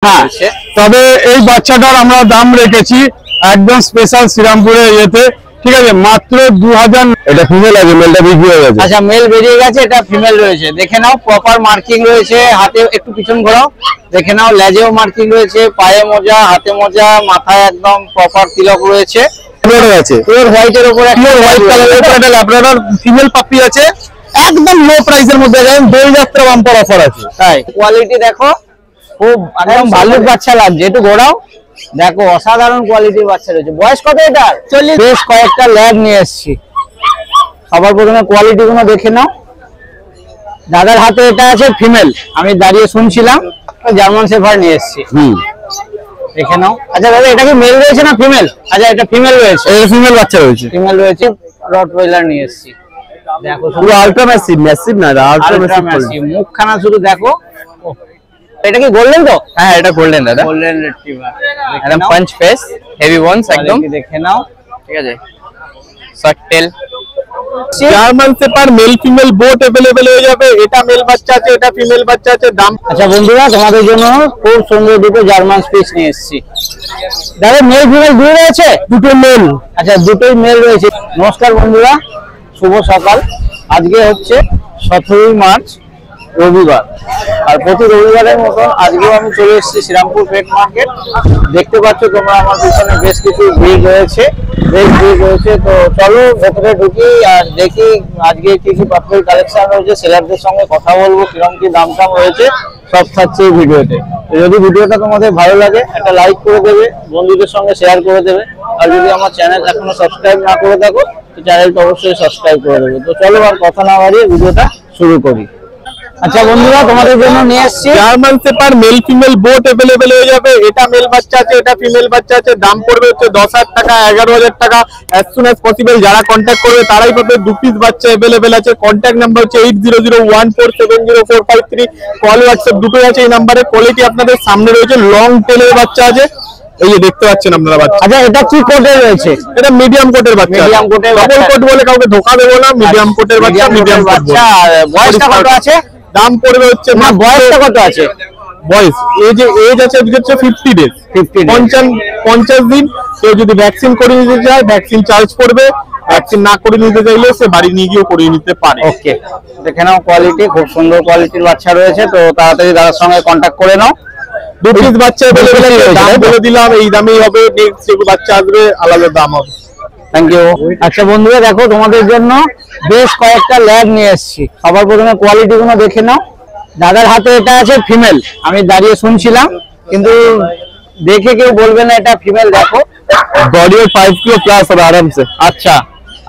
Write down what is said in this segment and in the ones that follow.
হ্যাঁ, তবে এই বাচ্চাটার আমরা দাম রেখেছি একদম স্পেশাল শ্রীরামপুরে ইয়েতে, ঠিক আছে, মাত্র 2000। এটা ফিমেল আছে, মেলটা বিক্রি হয়ে গেছে। আচ্ছা, মেল বেরিয়ে গেছে, এটা ফিমেল রয়েছে। দেখে নাও, প্রপার মার্কিং রয়েছে। হাতে একটু পিছন ঘোরাও, দেখে নাও, লেজেও মার্কিং রয়েছে, পায়ে মোজা, হাতে মোজা, মাথায় একদম প্রপার তিলক রয়েছে। পিওর হোয়াইটের উপরে হোয়াইট কালারের উপরে একটা ল্যাব্রাডর ফিমেল পাপি আছে, একদম লো প্রাইসের মধ্যে, দোল যাত্রা বাম্পার অফার আছে। তাই কোয়ালিটি দেখো, খুব একদম ভালুক বাচ্চা লাগছে। একটু ঘোরাও, দেখো অসাধারণ কোয়ালিটির বাচ্চা রয়েছে। বয়স কত এটার? 40। বেশ কয়েকটা ল্যাগ নিয়ে এসেছি। সবার প্রথমে কোয়ালিটি গুলো দেখে নাও। দাদার হাতে এটা আছে ফিমেল, আমি দাঁড়িয়ে শুনছিলাম। জার্মান শেফার্ড নিয়ে এসেছি, দেখে নাও। আচ্ছা দাদা, এটা কি মেল রয়েছে না ফিমেল? আচ্ছা, এটা ফিমেল রয়েছে। এটা ফিমেল বাচ্চা রয়েছে, ফিমেল রয়েছে। রটওয়েলার নিয়ে এসেছি, দেখো পুরো আলট্রা ম্যাসিভ। ম্যাসিভ না, আলট্রা ম্যাসিভ। মুখখানা শুধু দেখো। এটা কি গোল্ডেন? তো হ্যাঁ, এটা গোল্ডেন দাদা, গোল্ডেন রিট্রিভার, একদম পাঞ্চ ফেস, হেভি বোনস একদম। দেখে নাও, ঠিক আছে, short tail. German shepherd male female boat available হয়ে যাবে। এটা মেল বাচ্চা আছে, এটা ফিমেল বাচ্চা আছে। দাম। আচ্ছা বন্ধুরা, তোমাদের জন্য খুব সুন্দর দুটো জার্মান স্পিচ নিয়ে এসেছি। দাদা, মেল ফিমেল দুটো রয়েছে? দুটো মেল। আচ্ছা, দুটোই মেল রয়েছে। নমস্কার বন্ধুরা, শুভ সকাল। আজকে হচ্ছে 17 মার্চ, রবিবার। আর প্রতি রবিবারের মতো আজকেও আমি চলে এসেছি শ্রীরামপুর পেট মার্কেট। দেখতে পাচ্ছ তোমরা আমার পিছনে বেশ কিছু ভিড় রয়েছে, তো চলো ভেতরে ঢুকি আর দেখি আজকে কি কি পাথরের কালেকশন রয়েছে। সেলারদের সঙ্গে কথা বলবো, কিরকম কি দাম টাম রয়েছে, সব থাকছে এই ভিডিওতে। তো যদি ভিডিওটা তোমাদের ভালো লাগে, একটা লাইক করে দেবে, বন্ধুদের সঙ্গে শেয়ার করে দেবে। আর যদি আমার চ্যানেল এখনো সাবস্ক্রাইব না করে থাকো, তো চ্যানেলটা অবশ্যই সাবস্ক্রাইব করে দেবে। তো চলো আর কথা না বাড়িয়ে ভিডিওটা শুরু করি। আচ্ছা বন্ধুরা, তোমাদের জন্য নিয়ে এসেছি German shepherd male female boat available হয়ে যাবে। এটা মেল বাচ্চা আছে, এটা ফিমেল বাচ্চা আছে। দাম পড়বে হচ্ছে 10,000 টাকা, 11,000 টাকা। অ্যাজ সুন অ্যাজ পসিবল যারা কন্ট্যাক্ট করবে তারাই পাবে। 2 পিস বাচ্চা अवेलेबल আছে। কন্ট্যাক্ট নাম্বার হচ্ছে 8001470453। কল হোয়াটসঅ্যাপ দুটোই আছে এই নাম্বারে। কোয়ালিটি আপনাদের সামনে রয়েছে, লং টেলের বাচ্চা আছে, এই যে দেখতে পাচ্ছেন আপনারা বাচ্চা। আচ্ছা, এটা কি কোটের রয়েছে? এটা মিডিয়াম কোটের বাচ্চা। মিডিয়াম কোটের বাচ্চা। ডবল কোট বলে কাউকে ধোকা দেবো না, মিডিয়াম কোটের বাচ্চা। মিডিয়াম বাচ্চা। বয়সটা কত আছে? দাম পড়বে হচ্ছে, না বয়সটা কত আছে? বয়স এজ আছে হচ্ছে 50 ডেজ, 50 দিন। কেউ যদি ভ্যাকসিন করে নিতে চায়, ভ্যাকসিন চার্জ পড়বে। ভ্যাকসিন না করে নিতে চাইলে সে বাড়ি নিয়ে গিয়ে করিয়ে নিতে পারে। ওকে, দেখে নাও কোয়ালিটি, খুব সুন্দর কোয়ালিটির বাচ্চা রয়েছে। তো তাড়াতাড়ি দাদার সঙ্গে কন্ট্যাক্ট করে নাও। 2 পিস বাচ্চা अवेलेबल আছে। দাম বলে দিলাম, এই দামেই হবে। নেক্সট যে বাচ্চা আসবে আলাদা দাম হবে। Thank you. আচ্ছা বন্ধুরা, দেখো তোমাদের জন্য বেশ কয়েকটা ল্যাগ নিয়ে এসেছি। সবার প্রথমে কোয়ালিটি গুলো দেখে নাও। দাদার হাতে এটা আছে ফিমেল, আমি দাঁড়িয়ে শুনছিলাম, কিন্তু দেখে কেউ বলবে না এটা ফিমেল। দেখো বডি 5 কিলো প্লাস হবে আরামসে। আচ্ছা,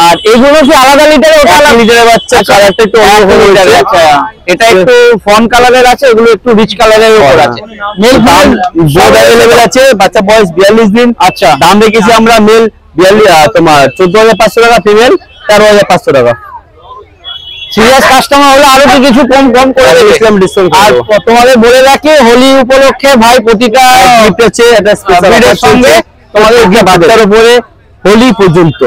আর এগুলো কি আলাদা লিটারে? ওটা আলাদা লিটারের বাচ্চা, কালারটা একটু অন্য লিটারে। আচ্ছা, এটা একটু ফন কালারের আছে, এগুলো একটু রিচ কালারের উপর আছে। মেল দাম বোর্ড अवेलेबल আছে। বাচ্চা বয়স 42 দিন। আচ্ছা, দাম রেখেছি আমরা মেল 42 তোমার 14,500 টাকা, ফিমেল 13,500 টাকা। সিরিয়াস কাস্টমার হলে আরো কিছু কম করে দিয়েছিলাম ডিসকাউন্ট। আর তোমাদের বলে রাখি, হোলি উপলক্ষে ভাই প্রতিটা গিফট আছে, এটা স্পেশাল সঙ্গে তোমাদের বাচ্চার উপরে হোলি পর্যন্ত।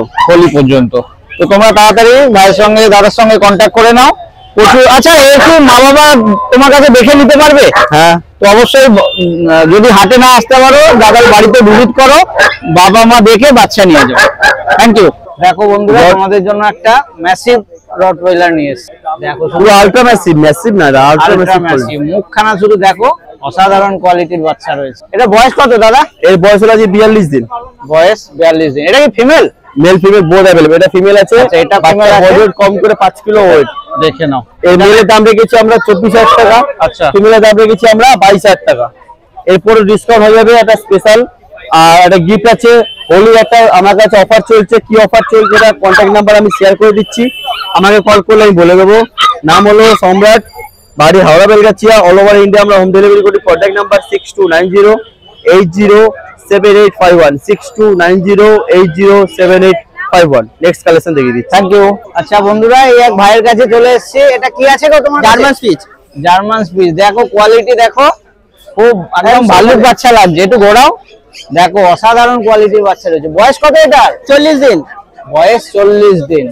তো তোমরা তাড়াতাড়ি ভাইয়ের সঙ্গে, দাদার সঙ্গে কন্ট্যাক্ট করে নাও। প্রচুর। আচ্ছা, এর কি মা বাবা তোমার কাছে দেখে নিতে পারবে? হ্যাঁ, তো অবশ্যই যদি হাটে না আসতে পারো, দাদার বাড়িতে ভিজিট করো, বাবা মা দেখে বাচ্চা নিয়ে যাও। Thank you. দেখো বন্ধুরা, তোমাদের জন্য একটা ম্যাসিভ রটওয়েলার নিয়ে এসেছি। দেখো পুরো আলট্রা ম্যাসিভ। ম্যাসিভ না, আলট্রা ম্যাসিভ। মুখখানা শুধু দেখো, অসাধারণ কোয়ালিটির বাচ্চা রয়েছে। এটা বয়স কত দাদা? এর বয়স হলো 42 দিন। বয়স 42 দিন। এটা কি female? Male female both available. এটা ফিমেল আছে। আচ্ছা, এটা ফিমেল আছে। ওয়েট কম করে 5 কিলো ওয়েট। দেখে নাও। এই মেলের দাম রেখেছি আমরা 24,000 টাকা। আচ্ছা, ফিমেলের দাম রেখেছি আমরা 22,000 টাকা। এরপরে ডিসকাউন্ট হয়ে যাবে, একটা স্পেশাল আর একটা গিফট আছে। হোলি একটা আমার কাছে অফার চলছে। কি অফার চলছে, এটা কন্ট্যাক্ট নাম্বার আমি শেয়ার করে দিচ্ছি, আমাকে কল করলে আমি বলে দেবো। নাম হলো সম্রাট, বাড়ি Howrah Belgachia. All over India আমরা হোম ডেলিভারি করি। Contact number 6290807851, 6290807851। নেক্সট কালেকশন দেখিয়ে দিচ্ছি। Thank you. আচ্ছা বন্ধুরা, এই এক ভাইয়ের কাছে চলে এসেছি। এটা কি আছে গো তোমার? German speech. German speech. দেখো কোয়ালিটি দেখো, খুব একদম ভালুক বাচ্চা লাগছে। একটু ঘোরাও, দেখো অসাধারণ কোয়ালিটির বাচ্চা রয়েছে। বয়স কত এটার? 40 দিন। বয়স 40 দিন।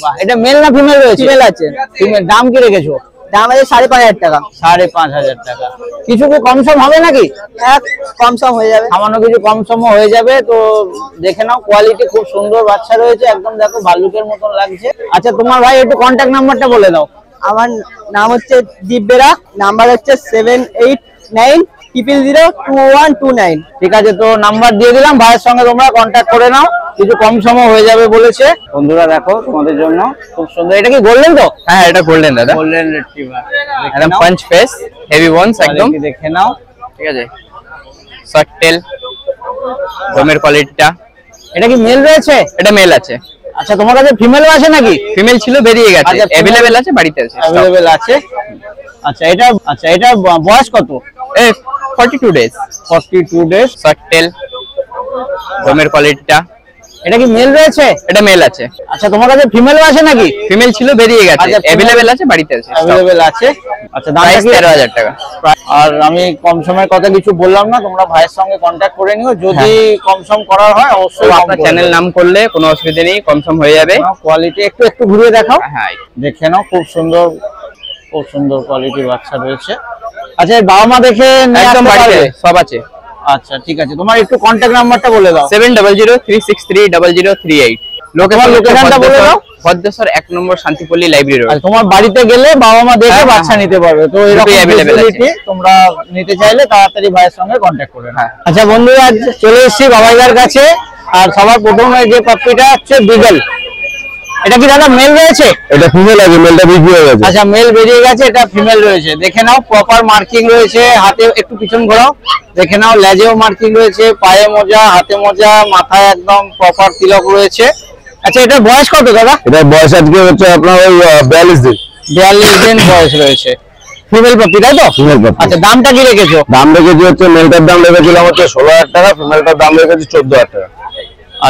বাহ, এটা মেল না ফিমেল রয়েছে? ফিমেল আছে। ফিমেল। দাম কি রেখেছো? দাম আছে 5,500 টাকা। 5,500 টাকা। কিছু কি কম সম হবে নাকি? কম সম হয়ে যাবে, সামান্য কিছু কম সম হয়ে যাবে। তো দেখে নাও, কোয়ালিটি খুব সুন্দর বাচ্চা রয়েছে, একদম দেখো ভাল্লুকের মতন লাগছে। আচ্ছা তোমার ভাই একটু কন্ট্যাক্ট নাম্বারটা বলে দাও। আমার নাম হচ্ছে দীপ বেরা, নাম্বার হচ্ছে 7890002129। ঠিক আছে, তো নাম্বার দিয়ে দিলাম, ভাইয়ের সঙ্গে তোমরা কন্ট্যাক্ট করে নাও, কিছু কম সময় হয়ে যাবে বলেছে। বন্ধুরা দেখো তোমাদের জন্য খুব সুন্দর, এটা কি গোল্ডেন তো? হ্যাঁ এটা গোল্ডেন দাদা, গোল্ডেন রিট্রিভার, একদম পাঞ্চ ফেস, হেভি ওয়ান্স একদম। দেখে নাও, ঠিক আছে, শর্ট টেল, রোমের কোয়ালিটিটা। এটা কি মেল রয়েছে? এটা মেল আছে। আচ্ছা তোমার কাছে ফিমেলও আছে নাকি? ফিমেল ছিল, বেরিয়ে গেছে, আচ্ছা, অ্যাভেলেবেল আছে, বাড়িতে আছে, অ্যাভেলেবেল আছে। আচ্ছা এটা বয়স কত? 42 ডেজ। 42 ডেজ, শর্ট টেল, রোমের কোয়ালিটিটা। এটা কি মেল রয়েছে? এটা মেল আছে। আচ্ছা তোমার কাছে ফিমেলও আছে নাকি? ফিমেল ছিল, বেরিয়ে গেছে, আচ্ছা, অ্যাভেলেবেল আছে, বাড়িতে আছে, অ্যাভেলেবেল আছে। আচ্ছা দামটা প্রাইস কি? 13,000 টাকা। আর আমি কম সময়ের কথা কিছু বললাম না, তোমরা ভাইয়ের সঙ্গে কন্ট্যাক্ট করে নিও, যদি কম সম করার হয় অবশ্যই আপনার চ্যানেল নাম করলে কোনো অসুবিধা নেই, কম সম হয়ে যাবে। কোয়ালিটি একটু ঘুরিয়ে দেখাও। হ্যাঁ দেখে নাও, খুব সুন্দর কোয়ালিটির বাচ্চা রয়েছে। আচ্ছা এর বাবা মা দেখে নিয়ে একদম আসতে বাড়িতে পারবে? সব আছে। আচ্ছা ঠিক আছে, তোমার একটু কন্ট্যাক্ট নাম্বারটা বলে দাও। 7003630038। লোকেশনটা বলে দাও। ভদ্রেশ্বর 1 নম্বর শান্তিপল্লী লাইব্রেরি রোড। আর তোমার বাড়িতে গেলে বাবা মা দেখে হ্যাঁ, বাচ্চা হ্যাঁ। নিতে পারবে, তো এরকম দুটোই available আছে। facility তোমরা নিতে চাইলে তাড়াতাড়ি ভাইয়ের সঙ্গে কন্ট্যাক্ট করে নাও। আচ্ছা বন্ধুরা, আজ চলে এসেছি বাবাইদার কাছে, আর সবার প্রথমে যে পাপ্পিটা হচ্ছে বিগল। এটা কি দাদা মেল রয়েছে? এটা ফিমেল আছে, মেলটা বিক্রি হয়ে গেছে। আচ্ছা মেল বেরিয়ে গেছে, এটা ফিমেল রয়েছে। দেখে নাও, প্রপার মার্কিং রয়েছে, হাতে একটু পিছন ঘোরাও, দেখে নাও লেজেও মার্কিং রয়েছে, পায়ে মোজা, হাতে মোজা, মাথায় একদম প্রপার তিলক রয়েছে। আচ্ছা এটার বয়স কত দাদা? এটার বয়স আজকে হচ্ছে আপনার ওই 42 দিন। 42 দিন বয়স রয়েছে। ফিমেল পাপি তাই তো? ফিমেল পাপি। আচ্ছা দামটা কি রেখেছো? দাম রেখেছি হচ্ছে, মেলটার দাম রেখেছিলাম হচ্ছে 16,000 টাকা, ফিমেলটার দাম রেখেছি 14,000 টাকা।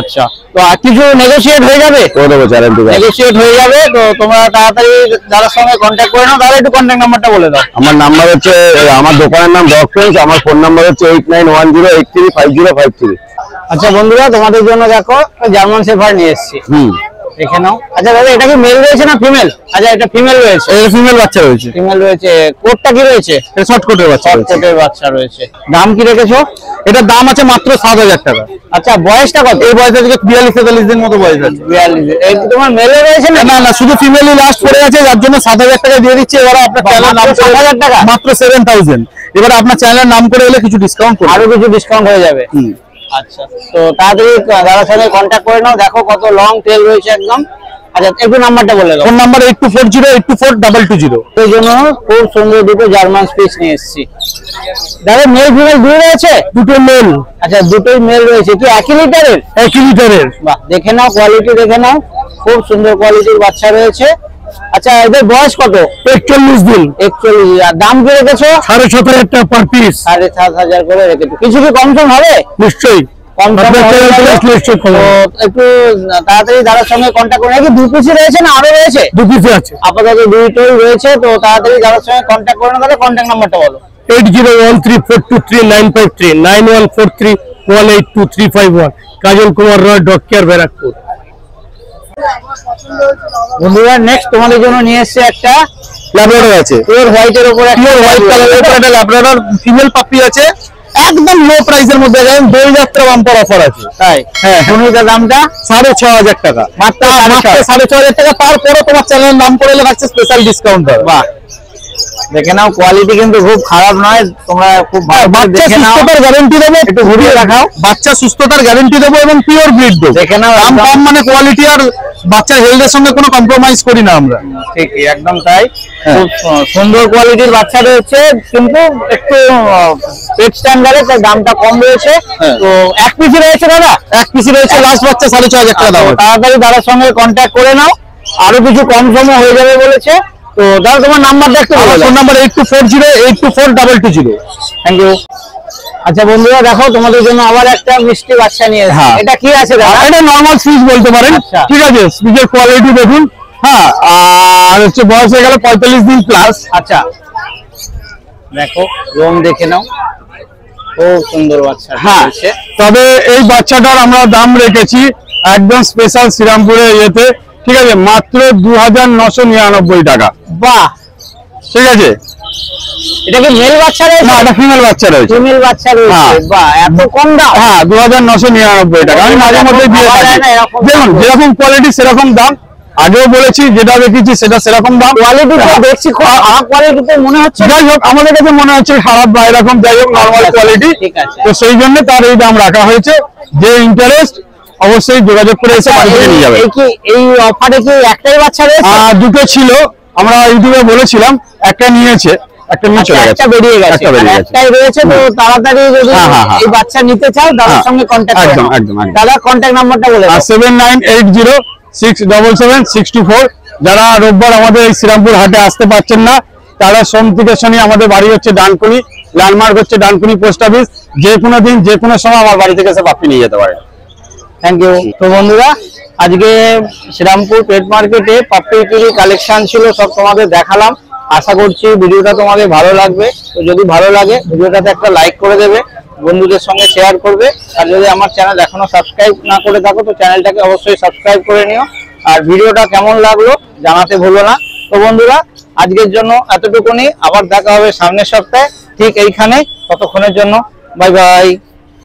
আচ্ছা, তো আর কিছু নেগোশিয়েট হয়ে যাবে? করে দেবো, চ্যালেঞ্জ। নেগোশিয়েট হয়ে যাবে, তো তোমরা তাড়াতাড়ি যাদের সঙ্গে কন্ট্যাক্ট করে নাও। তাহলে একটু কন্ট্যাক্ট নাম্বারটা বলে দাও। আমার নাম্বার হচ্ছে, আমার দোকানের নাম ডগ ফ্রেন্ডস, আমার ফোন নাম্বার হচ্ছে 8910835053। আচ্ছা বন্ধুরা, তোমাদের জন্য দেখো জার্মান শেফার্ড নিয়ে এসেছি, দেখে নাও। আচ্ছা দাদা এটা কি মেল রয়েছে না ফিমেল? আচ্ছা এটা ফিমেল রয়েছে। ফিমেল বাচ্চা রয়েছে। ফিমেল রয়েছে। কোটটা কি রয়েছে? এটা শর্ট কোটের বাচ্চা শর্ট রয়েছে। কোটের বাচ্চা রয়েছে। দাম কি রেখেছো? এটার দাম আছে মাত্র 7,000 টাকা। আচ্ছা বয়সটা কত? এই বয়স থেকে 42-43 দিন মতো বয়স আছে। 42। এই কি তোমার মেলে রয়েছে না? না না, শুধু ফিমেলই লাস্ট পড়ে আছে, যার জন্য 7,000 টাকা দিয়ে দিচ্ছি। এবারে আপনার চ্যানেল নাম 7,000 টাকা? মাত্র 7,000। এবারে আপনার চ্যানেলের নাম করে এলে কিছু ডিসকাউন্ট করব। আরো কিছু ডিসকাউন্ট হয়ে যাবে। আচ্ছা, তো তাড়াতাড়ি দাদার সঙ্গে কন্ট্যাক্ট করে নাও, দেখো কত লং টেল রয়েছে একদম। আচ্ছা একটু নাম্বারটা বলে দাও। Phone number 8240824220। এই জন্য খুব সুন্দর দুটো জার্মান স্পিচ নিয়ে এসেছি। দাদা মেল ফিমেল দুই রয়েছে? দুটো মেল। আচ্ছা দুটোই মেল রয়েছে। কি একই লিটারের? 1 লিটারের। বাহ, দেখে নাও কোয়ালিটি, দেখে নাও, খুব সুন্দর কোয়ালিটির বাচ্চা রয়েছে। আচ্ছা এদের বয়স কত? 41 দিন। 41। আর দাম কি রেখেছো? 7,500 টাকা পার পিস। 7,500 করে রেখেছো। কিছু কি কম সম হবে? নিশ্চয়ই কম সম আপনার হয়ে চ্যানেল যাবে। থেকে নিশ্চয়ই তো একটু তাড়াতাড়ি দাদার সঙ্গে কন্ট্যাক্ট করে। নাকি দু পিসই রয়েছে না আরো রয়েছে? 2 পিস আছে। আপাতত দুইটাই রয়েছে, তো তাড়াতাড়ি দাদার সঙ্গে কন্ট্যাক্ট করে নাও। কন্ট্যাক্ট নাম্বারটা বলো। 8013423953 9143182351। কাজল কুমার রয়, ডগ কেয়ার, ব্যারাকপুর। বন্ধুরা নেক্সট তোমাদের জন্য নিয়ে এসেছে একটা ল্যাব্রাডর আছে, পিওর হোয়াইটের উপরে, পিওর হোয়াইট কালারের উপর একটা ল্যাব্রাডর ফিমেল পাপি আছে, একদম লো প্রাইসের মধ্যে। দেখেন দই যাত্রা বাম্পার অফার আছে। তাই? হ্যাঁ, শুনুন দামটা 6,500 টাকা। মাত্র 6,500 টাকা। তারপরে তোমার চ্যানেলের নাম করে এলে থাকছে স্পেশাল ডিসকাউন্ট। বাহ, দেখে নাও কোয়ালিটি কিন্তু খুব খারাপ নয়, তোমরা খুব ভালো করে বাচ্চা দেখে নাও। সুস্থতার গ্যারান্টি দেবো, একটু ঘুরিয়ে দেখাও। বাচ্চা সুস্থতার গ্যারান্টি দেবো এবং পিওর ব্রিড দেবো। দেখে নাও, দাম একদম কম মানে কোয়ালিটি আর বাচ্চার হেলথের সঙ্গে কোনো কম্প্রোমাইজ করি না আমরা। ঠিক একদম তাই। হ্যাঁ। খুব সুন্দর কোয়ালিটির বাচ্চা রয়েছে, কিন্তু একটু পেট স্ট্যান্ডার্ডে, তাই দামটা কম রয়েছে। হ্যাঁ। তো এক পিসি রয়েছে দাদা? এক পিসি রয়েছে, লাস্ট বাচ্চা 6,500 টাকা দাম। তাড়াতাড়ি দাদার সঙ্গে কন্ট্যাক্ট করে নাও, আরো কিছু কম সময় হয়ে যাবে বলেছে। তো দাদা তোমার নাম্বারটা একটু বলে দাও। Phone number 8240824222। Thank you. আচ্ছা বন্ধুরা দেখো, তোমাদের জন্য আবার একটা মিষ্টি বাচ্চা নিয়ে এসেছি। হ্যাঁ। এটা কি আছে দাদা? এটা নরমাল সুইচ বলতে পারেন। আচ্ছা। ঠিক আছে, সুইচের কোয়ালিটি দেখুন। হ্যাঁ, আর হচ্ছে বয়স হয়ে গেল 45 দিন প্লাস। আচ্ছা দেখো, রং দেখে নাও, খুব সুন্দর বাচ্চা। হ্যাঁ, তবে এই বাচ্চাটার আমরা দাম রেখেছি একদম স্পেশাল শ্রীরামপুরের ইয়েতে, ঠিক আছে, মাত্র 2,999 টাকা। বাহ, ঠিক আছে। এটা কি মেল বাচ্চা রয়েছে? না, এটা ফিমেল বাচ্চা রয়েছে। ফিমেল বাচ্চা রয়েছে। হ্যাঁ। বাহ, এত কম দাম? হ্যাঁ, 2999 টাকা। আমি মাঝে মধ্যে দিয়ে পাওয়া যায় থাকি। না এরকম দেখুন, দাম। যেরকম কোয়ালিটি সেরকম দাম। আগেও বলেছি, যেটা দেখেছি সেটা সেরকম দাম। কোয়ালিটি তো দেখছি খুব খারাপ কোয়ালিটিতে মনে হচ্ছে। যাই হোক, আমাদের কাছে মনে হচ্ছে খারাপ বা এরকম, যাই হোক নর্মাল কোয়ালিটি। ঠিক আছে। তো সেই জন্য তার এই দাম রাখা হয়েছে। যে ইন্টারেস্ট অবশ্যই যোগাযোগ করে এসে বাড়ি থেকে নিয়ে যাবে। এই অফারে কি একটাই বাচ্চা রয়েছে? দুটো ছিল, আমরা ইউটিউবে বলেছিলাম, একটা নিয়েছে, একটা নিয়ে চলে গেছে। একটা বেরিয়ে গেছে। একটা বেরিয়ে গেছে। একটাই রয়েছে, তো তাড়াতাড়ি যদি হ্যাঁ, হ্যাঁ, হ্যাঁ। এই বাচ্চা নিতে চাও দাদার হ্যাঁ, সঙ্গে কন্ট্যাক্ট একদম, করো। একদম, একদম। দাদা কন্ট্যাক্ট নাম্বারটা বলে দাও। 7980677624। যারা রোববার আমাদের এই শ্রীরামপুর হাটে আসতে পারছেন না, তারা সোম থেকে শনি আমাদের বাড়ি হচ্ছে ডানকুনি, ল্যান্ডমার্ক হচ্ছে ডানকুনি পোস্ট অফিস। যে কোনো দিন যে কোনো সময় আমার বাড়ি থেকে এসে পাপ্পি নিয়ে যেতে পারে। Thank you. তো বন্ধুরা, আজকে শ্রীরামপুর পেট মার্কেটে পাপ্পি কিরি কালেকশন ছিল, সব তোমাদের দেখালাম। আশা করছি ভিডিওটা তোমাদের ভালো লাগবে। তো যদি ভালো লাগে ভিডিওটাতে একটা লাইক করে দেবে, বন্ধুদের সঙ্গে শেয়ার করবে। আর যদি আমার চ্যানেল এখনো সাবস্ক্রাইব না করে থাকো, তো চ্যানেলটাকে অবশ্যই সাবস্ক্রাইব করে নিও। আর ভিডিওটা কেমন লাগলো জানাতে ভুলো না। তো বন্ধুরা, আজকের জন্য এতটুকুনি। আবার দেখা হবে সামনের সপ্তাহে ঠিক এইখানে। ততক্ষণের জন্য বাই বাই।